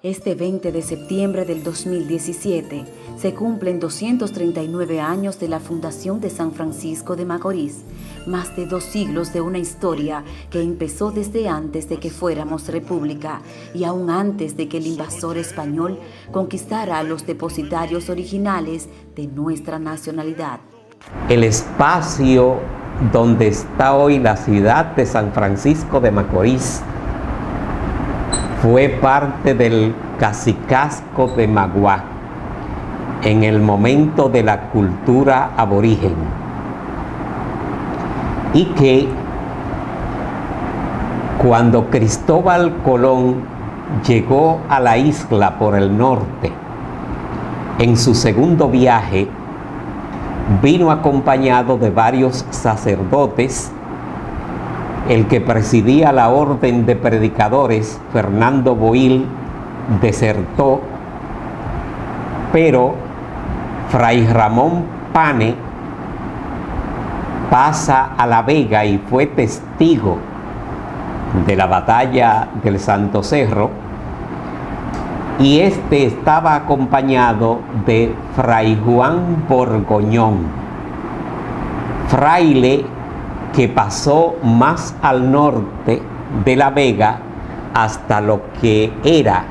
Este 20 de septiembre del 2017 se cumplen 239 años de la fundación de San Francisco de Macorís, más de 2 siglos de una historia que empezó desde antes de que fuéramos república y aún antes de que el invasor español conquistara a los depositarios originales de nuestra nacionalidad. El espacio donde está hoy la ciudad de San Francisco de Macorís fue parte del cacicazgo de Magua en el momento de la cultura aborigen, y que cuando Cristóbal Colón llegó a la isla por el norte, en su segundo viaje vino acompañado de varios sacerdotes. El que presidía la orden de predicadores, Fernando Boil, desertó, pero Fray Ramón Pane pasa a La Vega y fue testigo de la batalla del Santo Cerro, y este estaba acompañado de Fray Juan Borgoñón, fraile que pasó más al norte de La Vega hasta lo que era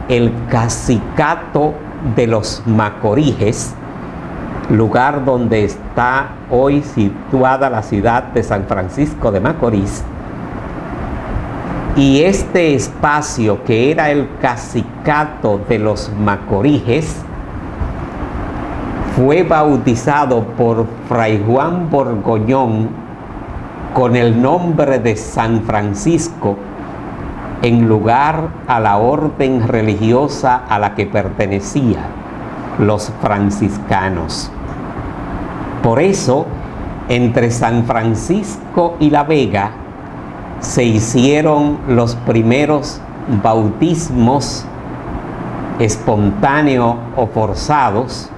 el cacicato de los Macoriges, lugar donde está hoy situada la ciudad de San Francisco de Macorís. Y este espacio, que era el cacicato de los Macoriges, fue bautizado por Fray Juan Borgoñón con el nombre de San Francisco, en lugar a la orden religiosa a la que pertenecía, los franciscanos. Por eso, entre San Francisco y La Vega se hicieron los primeros bautismos espontáneos o forzados,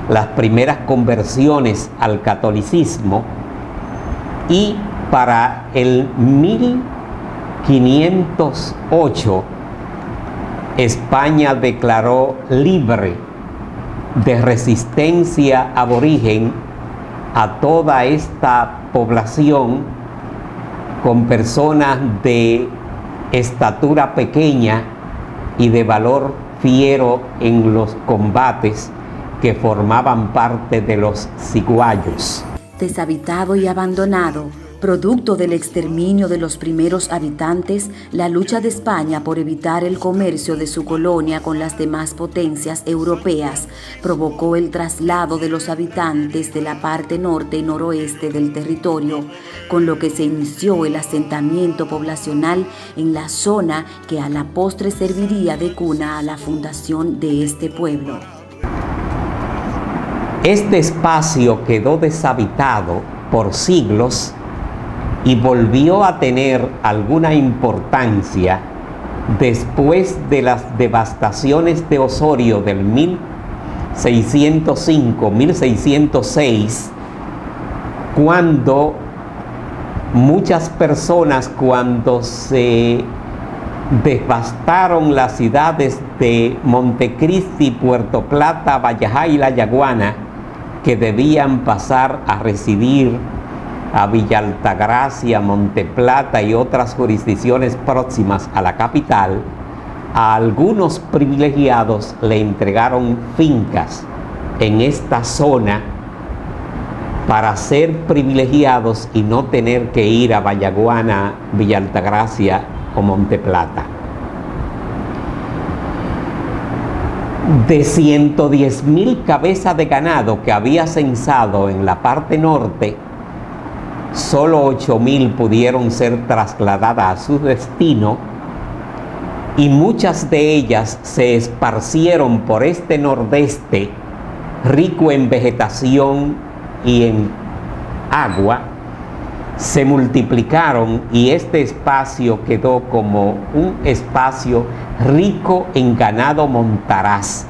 las primeras conversiones al catolicismo, y para el 1508 España declaró libre de resistencia aborigen a toda esta población con personas de estatura pequeña y de valor fiero en los combates que formaban parte de los ciguayos. Deshabitado y abandonado, producto del exterminio de los primeros habitantes, la lucha de España por evitar el comercio de su colonia con las demás potencias europeas provocó el traslado de los habitantes de la parte norte y noroeste del territorio, con lo que se inició el asentamiento poblacional en la zona que a la postre serviría de cuna a la fundación de este pueblo. Este espacio quedó deshabitado por siglos y volvió a tener alguna importancia después de las devastaciones de Osorio del 1605-1606, cuando muchas personas, cuando se devastaron las ciudades de Montecristi, Puerto Plata, Vallajá y La Yaguana, que debían pasar a residir a Villa Altagracia, Monteplata y otras jurisdicciones próximas a la capital, a algunos privilegiados le entregaron fincas en esta zona para ser privilegiados y no tener que ir a Vallaguana, Villa Altagracia o Monteplata. De 110,000 cabezas de ganado que había censado en la parte norte, solo 8,000 pudieron ser trasladadas a su destino, y muchas de ellas se esparcieron por este nordeste, rico en vegetación y en agua, se multiplicaron, y este espacio quedó como un espacio rico en ganado montaraz,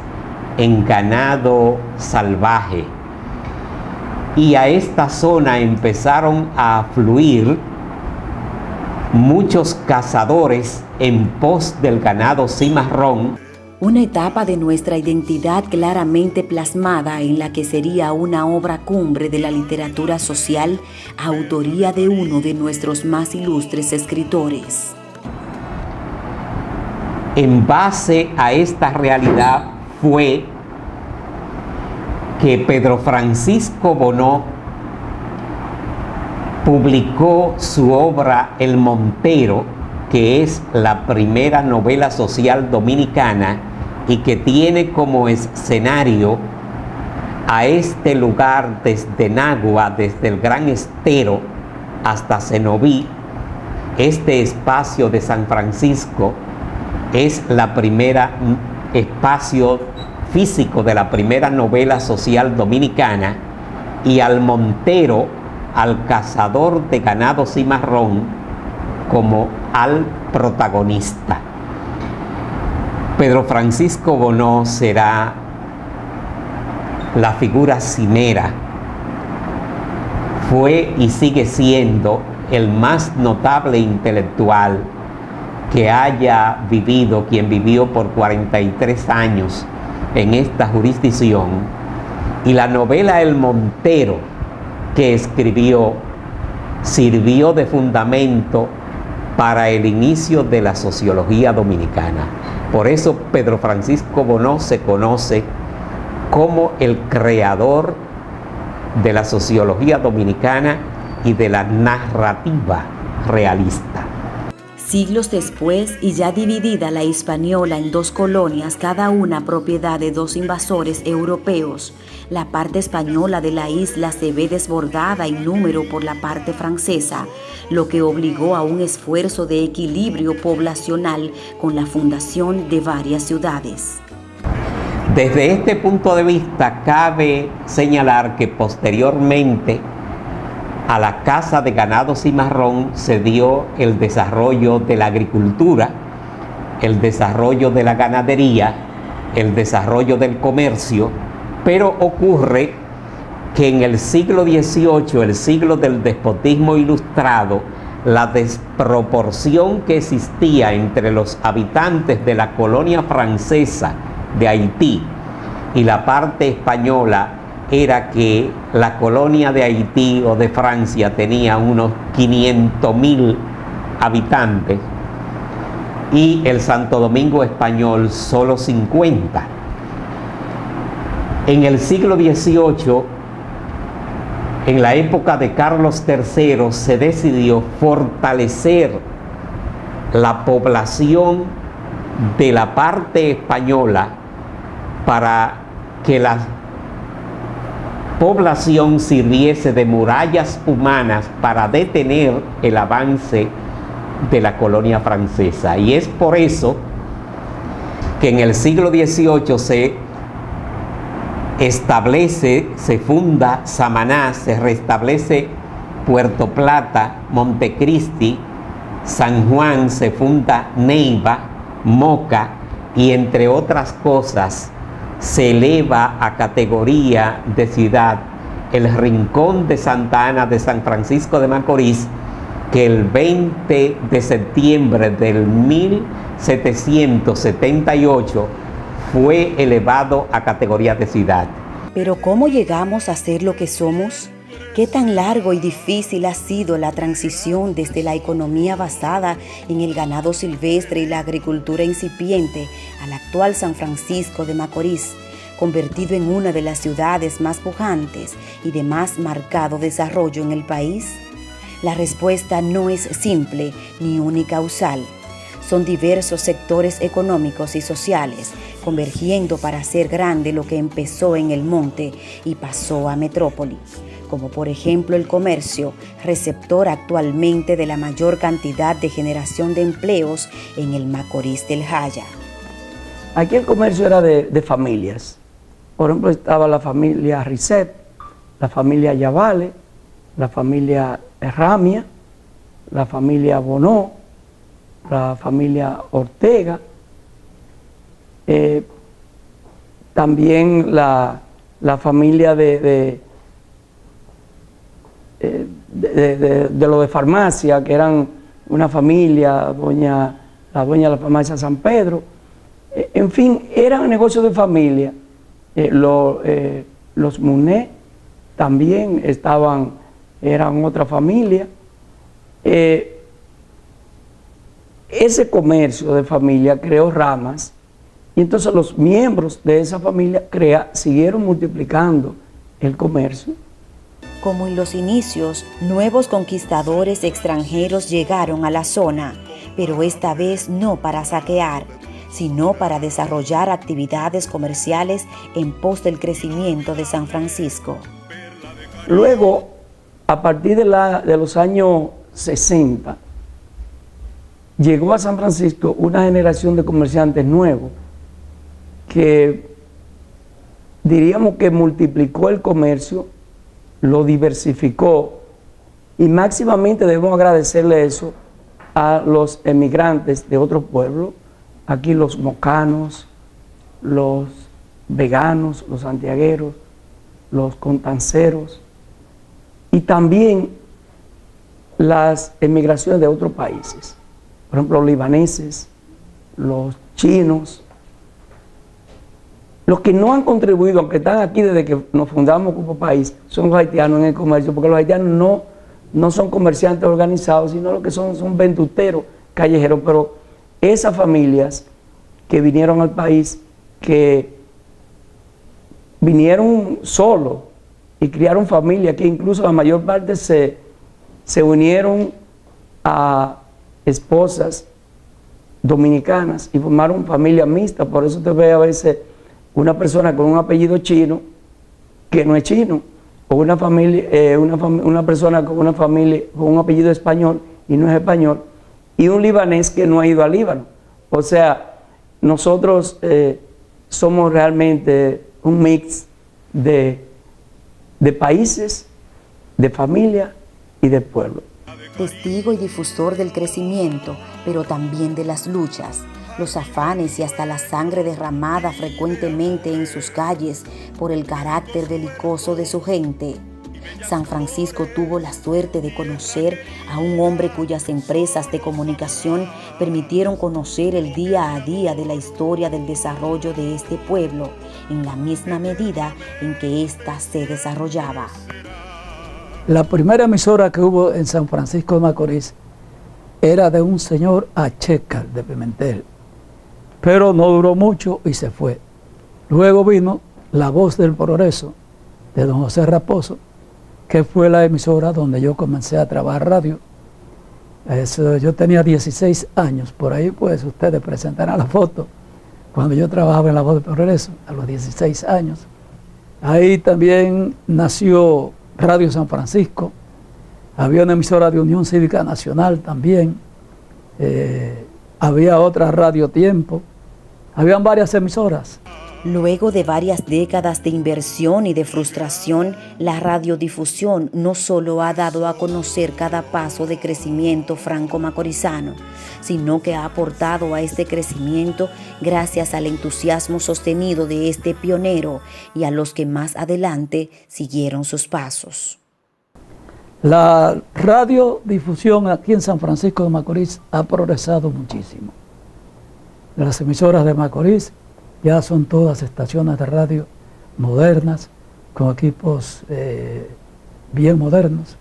en ganado salvaje. Y a esta zona empezaron a afluir muchos cazadores en pos del ganado cimarrón. Una etapa de nuestra identidad claramente plasmada en la que sería una obra cumbre de la literatura social, autoría de uno de nuestros más ilustres escritores. En base a esta realidad fue que Pedro Francisco Bonó publicó su obra El Montero, que es la primera novela social dominicana y que tiene como escenario a este lugar desde Nagua, desde el Gran Estero hasta Cenoví. Este espacio de San Francisco es la primera espacio físico de la primera novela social dominicana, y al Montero, al cazador de ganado cimarrón, como al protagonista. Pedro Francisco Bonó será la figura cimera. Fue y sigue siendo el más notable intelectual que haya vivido, quien vivió por 43 años en esta jurisdicción. Y la novela El Montero que escribió sirvió de fundamento para el inicio de la sociología dominicana. Por eso Pedro Francisco Bonó se conoce como el creador de la sociología dominicana y de la narrativa realista. Siglos después, y ya dividida la Hispaniola en dos colonias, cada una propiedad de dos invasores europeos, la parte española de la isla se ve desbordada en número por la parte francesa, lo que obligó a un esfuerzo de equilibrio poblacional con la fundación de varias ciudades. Desde este punto de vista, cabe señalar que posteriormente a la caza de ganado cimarrón se dio el desarrollo de la agricultura, el desarrollo de la ganadería, el desarrollo del comercio, pero ocurre que en el siglo XVIII, el siglo del despotismo ilustrado, la desproporción que existía entre los habitantes de la colonia francesa de Haití y la parte española era que la colonia de Haití o de Francia tenía unos 500.000 habitantes y el Santo Domingo español solo 50. En el siglo XVIII, en la época de Carlos III, se decidió fortalecer la población de la parte española para que la población sirviese de murallas humanas para detener el avance de la colonia francesa. Y es por eso que en el siglo XVIII se establece, se funda Samaná, se restablece Puerto Plata, Montecristi, San Juan, se funda Neiva, Moca, y entre otras cosas se eleva a categoría de ciudad el Rincón de Santa Ana de San Francisco de Macorís, que el 20 de septiembre del 1778 fue elevado a categoría de ciudad. Pero ¿cómo llegamos a ser lo que somos? ¿Qué tan largo y difícil ha sido la transición desde la economía basada en el ganado silvestre y la agricultura incipiente al actual San Francisco de Macorís, convertido en una de las ciudades más pujantes y de más marcado desarrollo en el país? La respuesta no es simple ni unicausal. Son diversos sectores económicos y sociales convergiendo para hacer grande lo que empezó en el monte y pasó a metrópoli, como por ejemplo el comercio, receptor actualmente de la mayor cantidad de generación de empleos en el Macorís del Jaya. Aquí el comercio era de familias. Por ejemplo, estaba la familia Risset, la familia Yavale, la familia Ramia, la familia Bonó, la familia Ortega, también la familia de lo de farmacia, que eran una familia, la dueña de la farmacia San Pedro. En fin, eran negocios de familia. Los Muné también eran otra familia. Ese comercio de familia creó ramas y entonces los miembros de esa familia siguieron multiplicando el comercio. Como en los inicios, nuevos conquistadores extranjeros llegaron a la zona, pero esta vez no para saquear, sino para desarrollar actividades comerciales en pos del crecimiento de San Francisco. Luego, a partir de los años 60, llegó a San Francisco una generación de comerciantes nuevos que diríamos que multiplicó el comercio, lo diversificó y máximamente debemos agradecerle eso a los emigrantes de otros pueblos, aquí los mocanos, los veganos, los santiagueros, los contanceros y también las emigraciones de otros países. Por ejemplo, los libaneses, los chinos, los que no han contribuido, aunque están aquí desde que nos fundamos como país, son los haitianos en el comercio, porque los haitianos no son comerciantes organizados, sino lo que son venduteros callejeros. Pero esas familias que vinieron al país, que vinieron solos y criaron familia, que incluso la mayor parte se unieron a esposas dominicanas y formaron familia mixta. Por eso te ve a veces una persona con un apellido chino que no es chino, o una persona con una familia con un apellido español y no es español, y un libanés que no ha ido al Líbano. O sea, nosotros somos realmente un mix de países, de familia y de pueblo. Testigo y difusor del crecimiento, pero también de las luchas, los afanes y hasta la sangre derramada frecuentemente en sus calles por el carácter belicoso de su gente. San Francisco tuvo la suerte de conocer a un hombre cuyas empresas de comunicación permitieron conocer el día a día de la historia del desarrollo de este pueblo, en la misma medida en que ésta se desarrollaba. La primera emisora que hubo en San Francisco de Macorís era de un señor Acheca de Pimentel, pero no duró mucho y se fue. Luego vino La Voz del Progreso de don José Raposo, que fue la emisora donde yo comencé a trabajar radio. Yo tenía 16 años, por ahí pues ustedes presentarán la foto, cuando yo trabajaba en La Voz del Progreso, a los 16 años. Ahí también nació Radio San Francisco, había una emisora de Unión Cívica Nacional también, había otra Radio Tiempo, habían varias emisoras. Luego de varias décadas de inversión y de frustración, la radiodifusión no solo ha dado a conocer cada paso de crecimiento franco-macorizano, sino que ha aportado a este crecimiento gracias al entusiasmo sostenido de este pionero y a los que más adelante siguieron sus pasos. La radiodifusión aquí en San Francisco de Macorís ha progresado muchísimo. Las emisoras de Macorís ya son todas estaciones de radio modernas, con equipos bien modernos,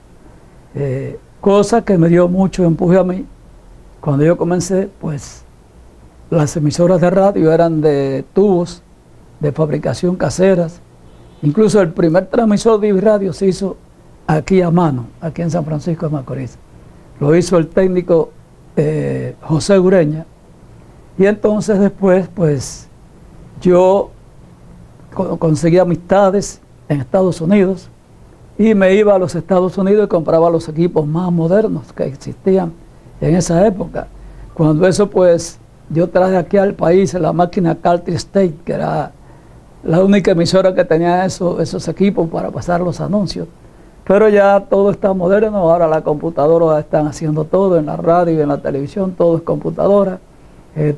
cosa que me dio mucho empuje a mí. Cuando yo comencé, pues las emisoras de radio eran de tubos de fabricación caseras. Incluso el primer transmisor de radio se hizo aquí a mano, aquí en San Francisco de Macorís. Lo hizo el técnico José Ureña. Y entonces después, pues, yo conseguí amistades en Estados Unidos y me iba a los Estados Unidos y compraba los equipos más modernos que existían en esa época. Cuando eso, pues, yo traje aquí al país la máquina Caltri State, que era la única emisora que tenía esos equipos para pasar los anuncios. Pero ya todo está moderno, ahora la computadora están haciendo todo, en la radio y en la televisión, todo es computadora.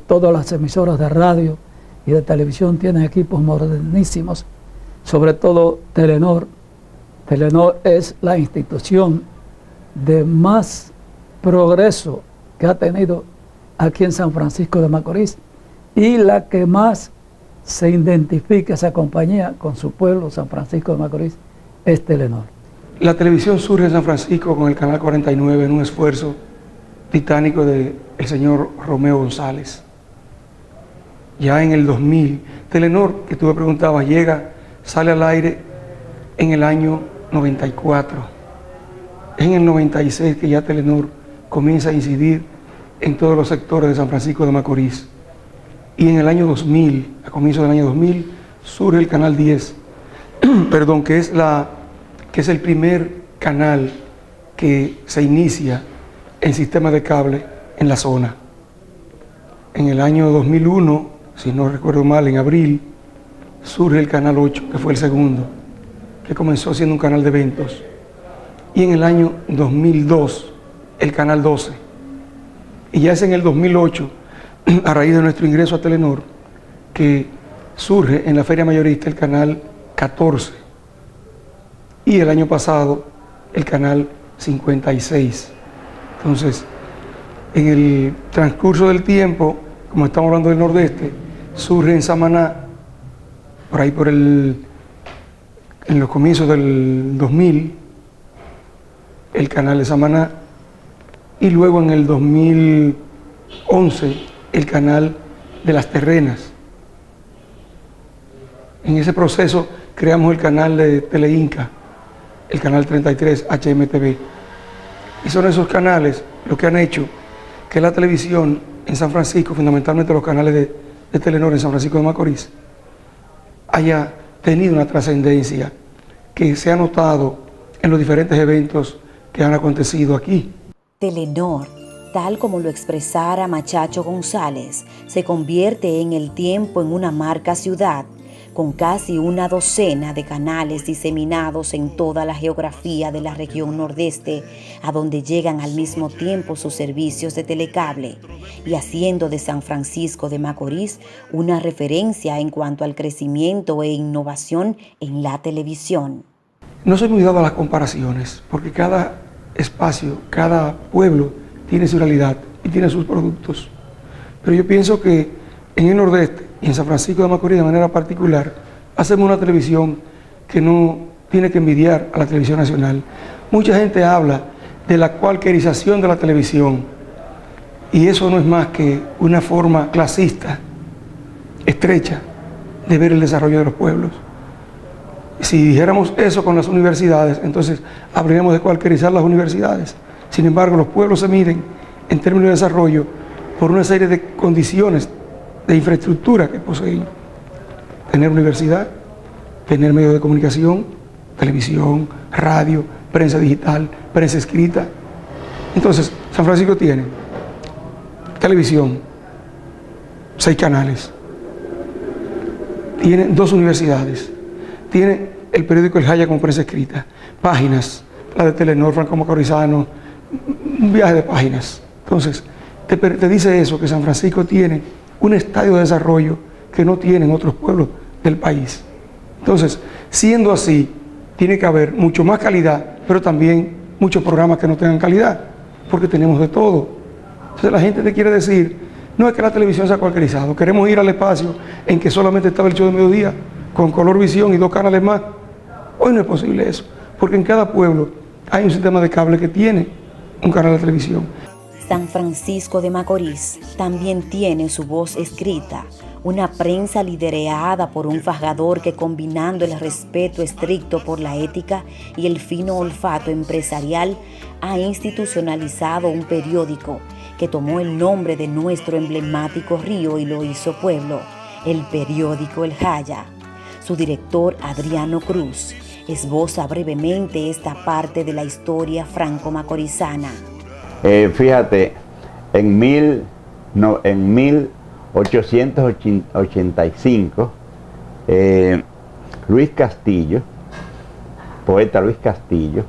Todas las emisoras de radio y de televisión tienen equipos modernísimos, sobre todo Telenor. Telenor es la institución de más progreso que ha tenido aquí en San Francisco de Macorís y la que más se identifica esa compañía con su pueblo, San Francisco de Macorís, es Telenor. La televisión surge en San Francisco con el Canal 49 en un esfuerzo titánico del señor Romeo González. Ya en el 2000, Telenor, que tú me preguntabas, sale al aire en el año 94. Es en el 96 que ya Telenor comienza a incidir en todos los sectores de San Francisco de Macorís. Y en el año 2000, a comienzos del año 2000, surge el Canal 10, perdón, que es el primer canal que se inicia en sistema de cable en la zona. En el año 2001, si no recuerdo mal, en abril, surge el Canal 8, que fue el segundo, que comenzó siendo un canal de eventos. Y en el año 2002, el Canal 12. Y ya es en el 2008, a raíz de nuestro ingreso a Telenor, que surge en la Feria Mayorista el Canal 14. Y el año pasado, el Canal 56. Entonces, en el transcurso del tiempo, como estamos hablando del Nordeste, surge en Samaná, por ahí en los comienzos del 2000, el canal de Samaná, y luego en el 2011, el canal de Las Terrenas. En ese proceso creamos el canal de Teleinca, el canal 33 HMTV. Y son esos canales los que han hecho que la televisión en San Francisco, fundamentalmente los canales de Telenor en San Francisco de Macorís, haya tenido una trascendencia que se ha notado en los diferentes eventos que han acontecido aquí. Telenor, tal como lo expresara Machacho González, se convierte en el tiempo en una marca ciudad, con casi una docena de canales diseminados en toda la geografía de la región nordeste, a donde llegan al mismo tiempo sus servicios de telecable, y haciendo de San Francisco de Macorís una referencia en cuanto al crecimiento e innovación en la televisión. No soy muy dado a las comparaciones, porque cada espacio, cada pueblo tiene su realidad y tiene sus productos. Pero yo pienso que en el Nordeste y en San Francisco de Macorís de manera particular, hacemos una televisión que no tiene que envidiar a la televisión nacional. Mucha gente habla de la cualquierización de la televisión, y eso no es más que una forma clasista, estrecha, de ver el desarrollo de los pueblos. Si dijéramos eso con las universidades, entonces habríamos de cualquierizar las universidades. Sin embargo, los pueblos se miden en términos de desarrollo por una serie de condiciones de infraestructura que poseen. Tener universidad, tener medios de comunicación, televisión, radio, prensa digital, prensa escrita. Entonces, San Francisco tiene televisión, 6 canales, tiene 2 universidades, tiene el periódico El Jaya como prensa escrita, páginas, la de Telenor, Franco Macorizano, un viaje de páginas. Entonces, te dice eso, que San Francisco tiene un estadio de desarrollo que no tienen otros pueblos del país. Entonces, siendo así, tiene que haber mucho más calidad, pero también muchos programas que no tengan calidad, porque tenemos de todo. Entonces la gente te quiere decir, no es que la televisión se ha cualquierizado, queremos ir al espacio en que solamente estaba el show de mediodía, con Colorvisión y 2 canales más. Hoy no es posible eso, porque en cada pueblo hay un sistema de cable que tiene un canal de televisión. San Francisco de Macorís también tiene su voz escrita, una prensa liderada por un fajador que, combinando el respeto estricto por la ética y el fino olfato empresarial, ha institucionalizado un periódico que tomó el nombre de nuestro emblemático río y lo hizo pueblo, el periódico El Jaya. Su director, Adriano Cruz, esboza brevemente esta parte de la historia franco-macorizana. Fíjate, en 1885, Luis Castillo, poeta Luis Castillo,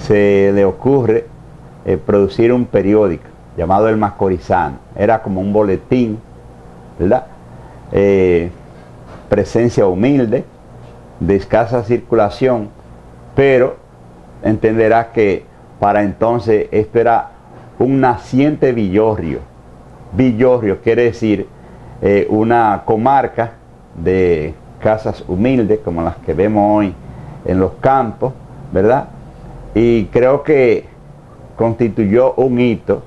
se le ocurre producir un periódico llamado El Macorizano. Era como un boletín, ¿verdad? Presencia humilde, de escasa circulación, pero entenderás que para entonces esto era un naciente villorrio. Villorrio quiere decir una comarca de casas humildes como las que vemos hoy en los campos, ¿verdad? Y creo que constituyó un hito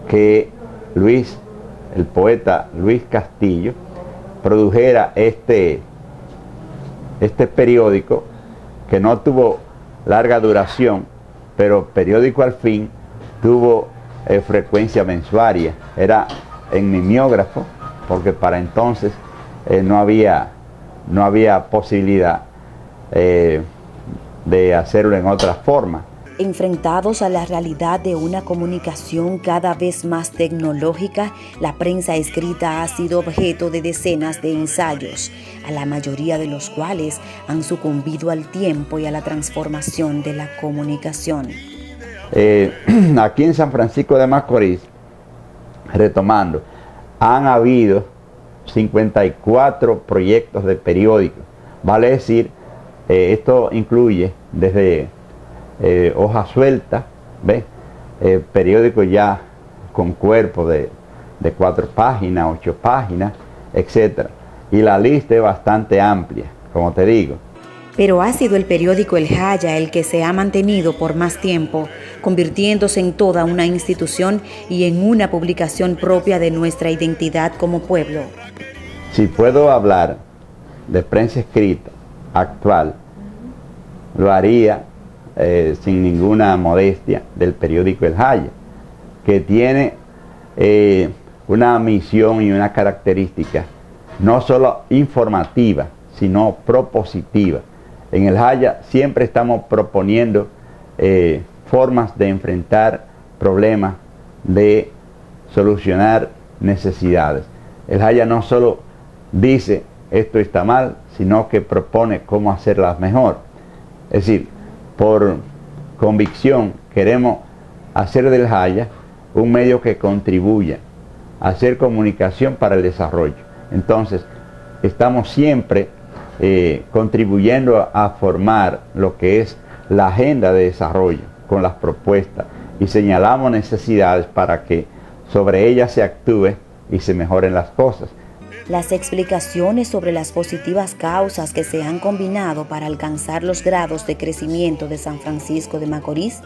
que el poeta Luis Castillo, produjera este periódico que no tuvo larga duración, pero periódico al fin tuvo frecuencia mensuaria. Era en mimeógrafo, porque para entonces no había posibilidad de hacerlo en otra forma. Enfrentados a la realidad de una comunicación cada vez más tecnológica, la prensa escrita ha sido objeto de decenas de ensayos, a la mayoría de los cuales han sucumbido al tiempo y a la transformación de la comunicación. Aquí en San Francisco de Macorís, retomando, han habido 54 proyectos de periódicos. Vale decir, esto incluye desde hoja suelta, ¿ves? Periódicos ya con cuerpo de 4 páginas, 8 páginas, etc. Y la lista es bastante amplia, como te digo. Pero ha sido el periódico El Jaya el que se ha mantenido por más tiempo, convirtiéndose en toda una institución y en una publicación propia de nuestra identidad como pueblo. Si puedo hablar de prensa escrita actual, lo haría sin ninguna modestia del periódico El Jaya, que tiene una misión y una característica no solo informativa, sino propositiva. En El Jaya siempre estamos proponiendo formas de enfrentar problemas, de solucionar necesidades. El Jaya no solo dice esto está mal, sino que propone cómo hacerlas mejor. Es decir, por convicción queremos hacer del Jaya un medio que contribuya a hacer comunicación para el desarrollo. Entonces, estamos siempre contribuyendo a formar lo que es la agenda de desarrollo con las propuestas y señalamos necesidades para que sobre ellas se actúe y se mejoren las cosas. Las explicaciones sobre las positivas causas que se han combinado para alcanzar los grados de crecimiento de San Francisco de Macorís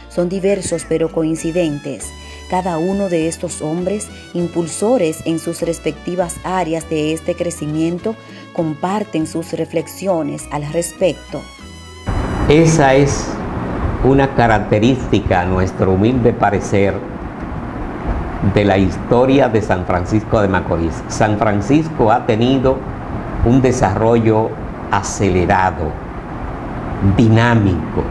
son diversos pero coincidentes. Cada uno de estos hombres, impulsores en sus respectivas áreas de este crecimiento, comparten sus reflexiones al respecto. Esa es una característica, a nuestro humilde parecer, de la historia de San Francisco de Macorís. San Francisco ha tenido un desarrollo acelerado, dinámico.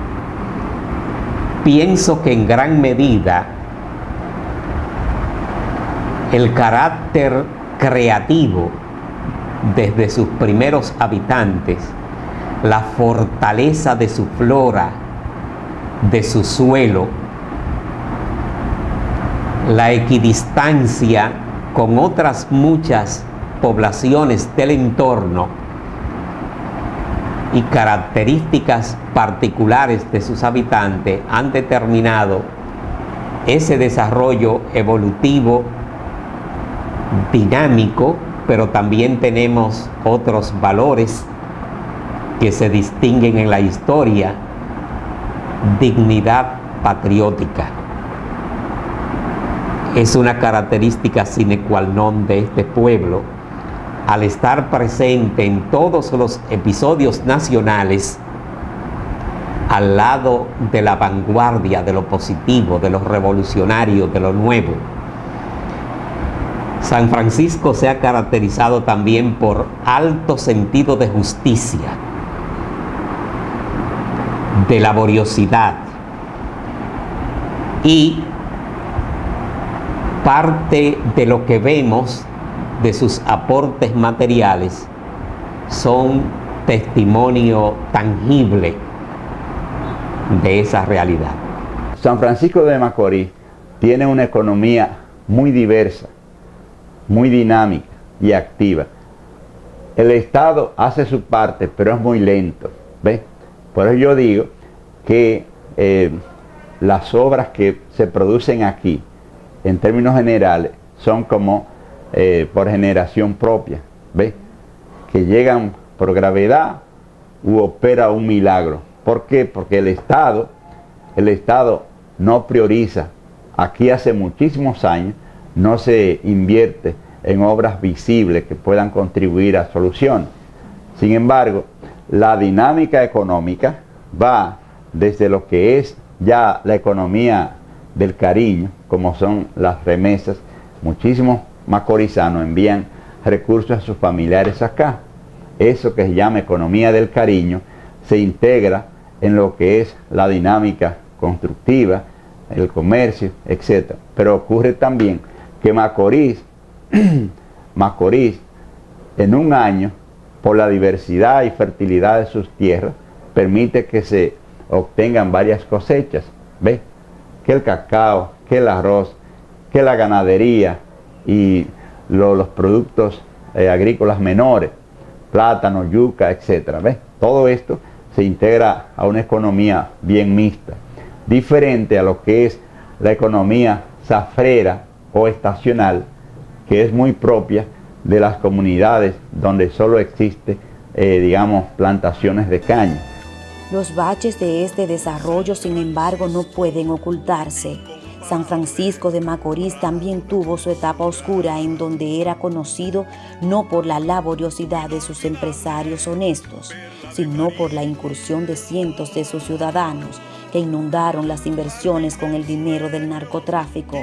Pienso que en gran medida el carácter creativo desde sus primeros habitantes, la fortaleza de su flora, de su suelo, la equidistancia con otras muchas poblaciones del entorno y características particulares de sus habitantes han determinado ese desarrollo evolutivo dinámico, pero también tenemos otros valores que se distinguen en la historia: dignidad patriótica. Es una característica sine qua non de este pueblo, al estar presente en todos los episodios nacionales, al lado de la vanguardia, de lo positivo, de lo revolucionario, de lo nuevo. San Francisco se ha caracterizado también por alto sentido de justicia, de laboriosidad, y parte de lo que vemos de sus aportes materiales son testimonio tangible de esa realidad. San Francisco de Macorís tiene una economía muy diversa, muy dinámica y activa. El Estado hace su parte, pero es muy lento, ¿ves? Por eso yo digo que las obras que se producen aquí en términos generales, son como por generación propia, ¿ves? Que llegan por gravedad u opera un milagro. ¿Por qué? Porque el Estado no prioriza. Aquí hace muchísimos años no se invierte en obras visibles que puedan contribuir a soluciones. Sin embargo, la dinámica económica va desde lo que es ya la economía del cariño, como son las remesas. Muchísimos macorizanos envían recursos a sus familiares acá. Eso que se llama economía del cariño se integra en lo que es la dinámica constructiva, el comercio, etc. Pero ocurre también que Macorís en un año, por la diversidad y fertilidad de sus tierras, permite que se obtengan varias cosechas. ¿Ves? Que el cacao, que el arroz, que la ganadería y los productos agrícolas menores, plátano, yuca, etc. ¿Ves? Todo esto se integra a una economía bien mixta, diferente a lo que es la economía zafrera o estacional, que es muy propia de las comunidades donde solo existe, digamos, plantaciones de caña. Los baches de este desarrollo, sin embargo, no pueden ocultarse. San Francisco de Macorís también tuvo su etapa oscura, en donde era conocido no por la laboriosidad de sus empresarios honestos, sino por la incursión de cientos de sus ciudadanos que inundaron las inversiones con el dinero del narcotráfico,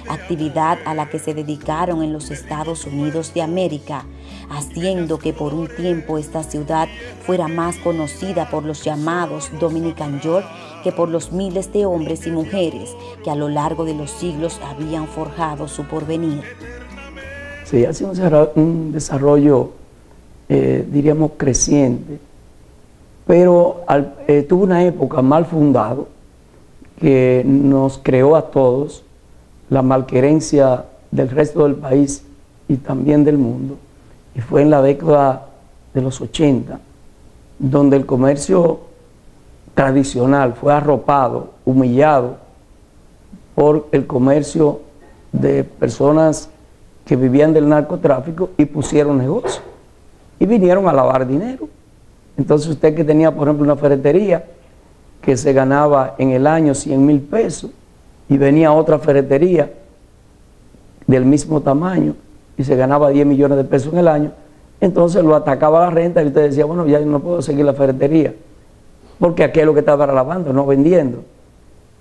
actividad a la que se dedicaron en los Estados Unidos de América, haciendo que por un tiempo esta ciudad fuera más conocida por los llamados Dominican York que por los miles de hombres y mujeres que a lo largo de los siglos habían forjado su porvenir. Sí, ha sido un desarrollo, diríamos, creciente, pero tuvo una época mal fundado que nos creó a todos la malquerencia del resto del país y también del mundo. Y fue en la década de los 80, donde el comercio tradicional fue arropado, humillado por el comercio de personas que vivían del narcotráfico y pusieron negocio y vinieron a lavar dinero. Entonces usted que tenía, por ejemplo, una ferretería que se ganaba en el año 100,000 pesos y venía otra ferretería del mismo tamaño y se ganaba 10 millones de pesos en el año, entonces lo atacaba la renta y usted decía, bueno, ya no puedo seguir la ferretería, porque aquello lo que estaba era lavando, no vendiendo.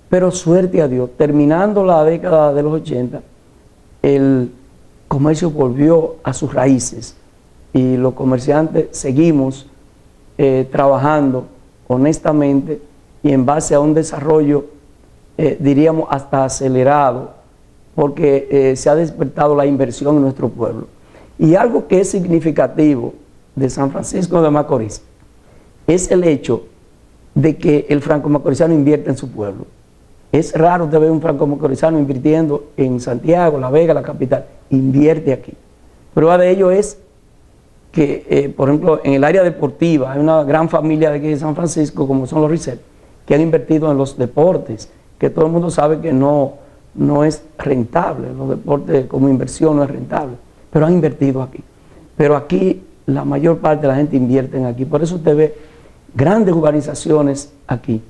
Pero suerte a Dios, terminando la década de los 80, el comercio volvió a sus raíces y los comerciantes seguimos trabajando honestamente y en base a un desarrollo, diríamos, hasta acelerado, porque se ha despertado la inversión en nuestro pueblo. Y algo que es significativo de San Francisco de Macorís es el hecho de que el franco-macorizano invierte en su pueblo. Es raro usted ver un franco-macorizano invirtiendo en Santiago, La Vega, la capital. Invierte aquí. Prueba de ello es que, por ejemplo, en el área deportiva hay una gran familia de aquí de San Francisco, como son los Risset, que han invertido en los deportes, que todo el mundo sabe que no es rentable, los deportes como inversión no es rentable, pero han invertido aquí. Pero aquí la mayor parte de la gente invierte aquí, por eso usted ve grandes urbanizaciones aquí.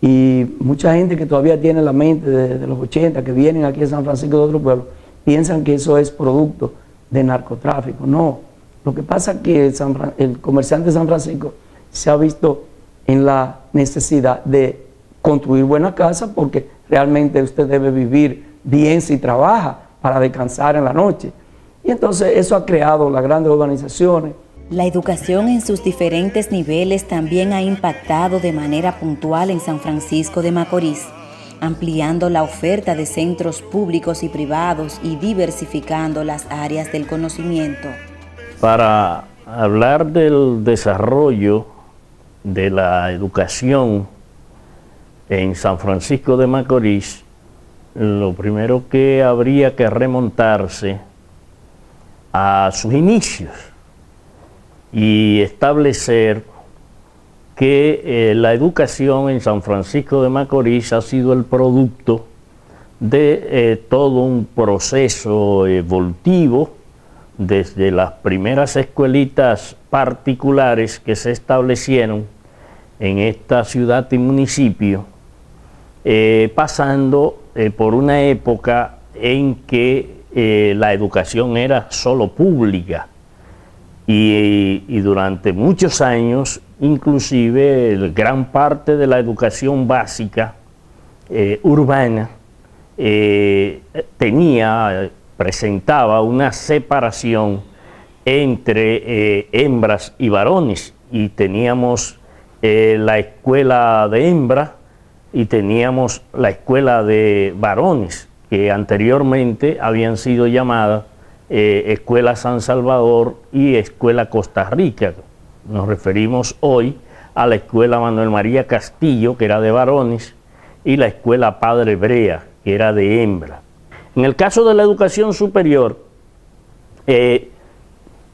Y mucha gente que todavía tiene la mente de los 80, que vienen aquí a San Francisco de otro pueblo, piensan que eso es producto de narcotráfico. No, lo que pasa es que el comerciante de San Francisco se ha visto en la necesidad de construir buena casa, porque realmente usted debe vivir bien si trabaja para descansar en la noche. Y entonces eso ha creado las grandes urbanizaciones. La educación en sus diferentes niveles también ha impactado de manera puntual en San Francisco de Macorís, ampliando la oferta de centros públicos y privados y diversificando las áreas del conocimiento. Para hablar del desarrollo de la educación en San Francisco de Macorís, lo primero que habría que remontarse a sus inicios y establecer que la educación en San Francisco de Macorís ha sido el producto de todo un proceso evolutivo desde las primeras escuelitas particulares que se establecieron en esta ciudad y municipio, pasando por una época en que la educación era solo pública y durante muchos años inclusive gran parte de la educación básica urbana presentaba una separación entre hembras y varones, y teníamos la escuela de hembra y teníamos la escuela de varones, que anteriormente habían sido llamadas Escuela San Salvador y Escuela Costa Rica. Nos referimos hoy a la Escuela Manuel María Castillo, que era de varones, y la Escuela Padre Brea, que era de hembra. En el caso de la educación superior,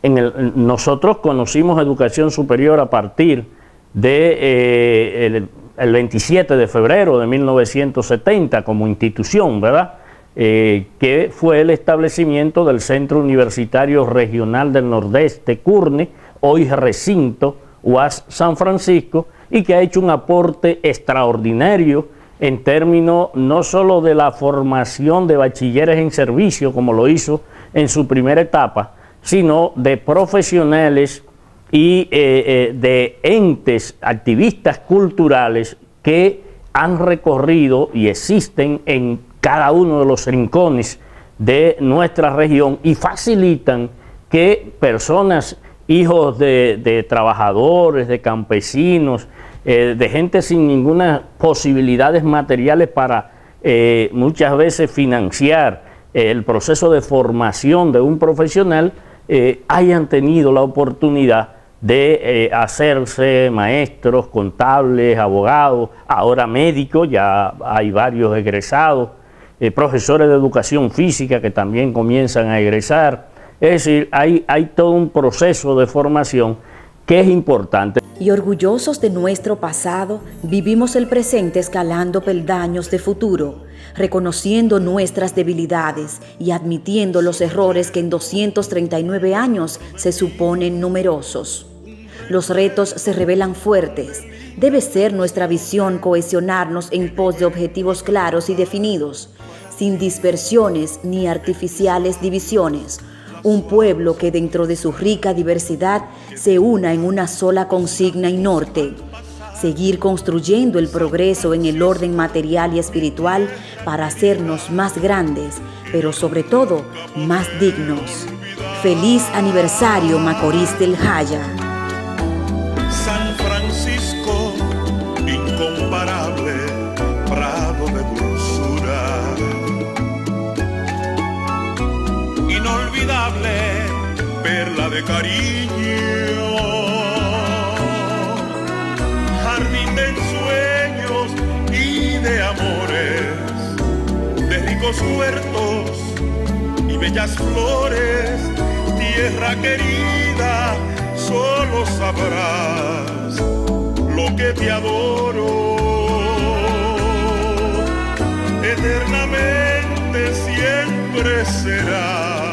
nosotros conocimos educación superior a partir de el 27 de febrero de 1970 como institución, ¿verdad? Que fue el establecimiento del Centro Universitario Regional del Nordeste, CURNE, hoy recinto UAS San Francisco, y que ha hecho un aporte extraordinario en términos no solo de la formación de bachilleres en servicio, como lo hizo en su primera etapa, sino de profesionales y de entes, activistas culturales que han recorrido y existen en cada uno de los rincones de nuestra región y facilitan que personas, hijos de trabajadores, de campesinos, de gente sin ninguna posibilidades materiales para muchas veces financiar el proceso de formación de un profesional, hayan tenido la oportunidad de hacerse maestros, contables, abogados, ahora médicos, ya hay varios egresados, profesores de educación física que también comienzan a egresar. Es decir, hay todo un proceso de formación que es importante. Y orgullosos de nuestro pasado, vivimos el presente escalando peldaños de futuro, reconociendo nuestras debilidades y admitiendo los errores que en 239 años se suponen numerosos. Los retos se revelan fuertes. Debe ser nuestra visión cohesionarnos en pos de objetivos claros y definidos, sin dispersiones ni artificiales divisiones. Un pueblo que dentro de su rica diversidad se una en una sola consigna y norte. Seguir construyendo el progreso en el orden material y espiritual para hacernos más grandes, pero sobre todo más dignos. Feliz aniversario Macorís del Jaya. San Francisco, incomparable prado de dulzura, inolvidable perla de cariño, jardín de ensueños y de amores, de ricos huertos y bellas flores, tierra querida, solo sabrás lo que te adoro. Eternamente siempre será